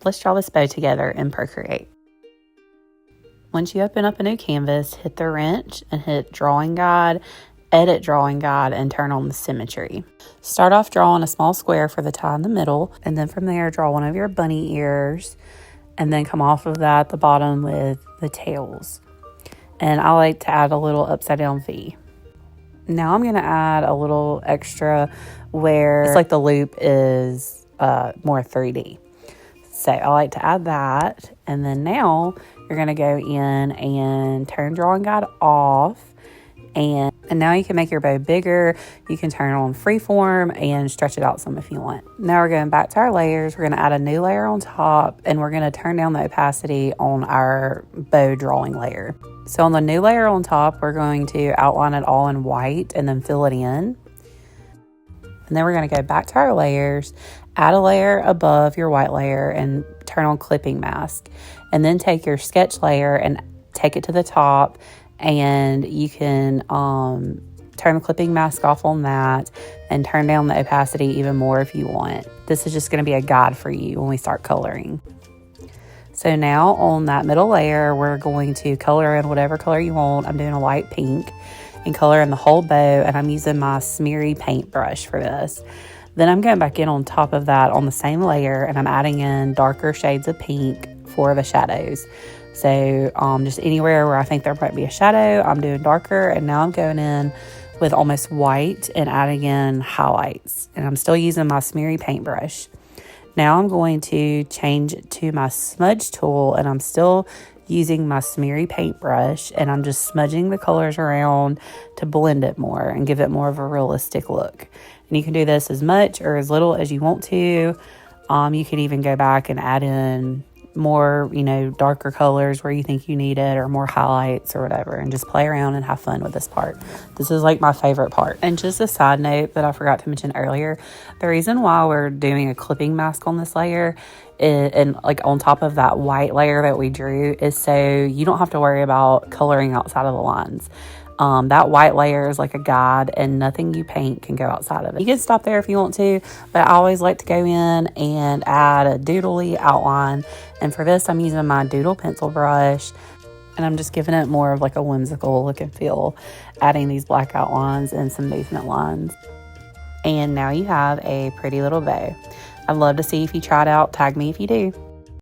Let's draw this bow together in Procreate. Once you open up a new canvas, hit the wrench and hit Drawing Guide, Edit Drawing Guide, and turn on the symmetry. Start off drawing a small square for the tie in the middle, and then from there draw one of your bunny ears, and then come off of that at the bottom with the tails. And I like to add a little upside down V. Now I'm going to add a little extra where it's like the loop is more 3D. So I like to add that. And then now you're going to go in and turn Drawing Guide off. And now you can make your bow bigger. You can turn it on freeform and stretch it out some if you want. Now we're going back to our layers. We're going to add a new layer on top, and we're going to turn down the opacity on our bow drawing layer. So on the new layer on top, we're going to outline it all in white and then fill it in. And then we're going to go back to our layers, add a layer above your white layer and turn on clipping mask. And then take your sketch layer and take it to the top, and you can turn the clipping mask off on that and turn down the opacity even more if you want. This is just going to be a guide for you when we start coloring. So now on that middle layer, we're going to color in whatever color you want. I'm doing a light pink and color in the whole bow, and I'm using my smeary paintbrush for this. Then I'm going back in on top of that on the same layer, and I'm adding in darker shades of pink for the shadows. So just anywhere where I think there might be a shadow, I'm doing darker. And now I'm going in with almost white and adding in highlights. And I'm still using my smeary paintbrush. Now I'm going to change it to my smudge tool, and I'm still using my smeary paintbrush, and I'm just smudging the colors around to blend it more and give it more of a realistic look. And you can do this as much or as little as you want to. You can even go back and add in more, darker colors where you think you need it, or more highlights or whatever, and just play around and have fun with this part. This is like my favorite part. And just a side note that I forgot to mention earlier, the reason why we're doing a clipping mask on this layer and like on top of that white layer that we drew is so you don't have to worry about coloring outside of the lines. That white layer is like a guide, and nothing you paint can go outside of it. You can stop there if you want to, but I always like to go in and add a doodly outline. And for this, I'm using my doodle pencil brush, and I'm just giving it more of like a whimsical look and feel, adding these black outlines and some movement lines. And now you have a pretty little bow. I'd love to see if you try it out. Tag me if you do.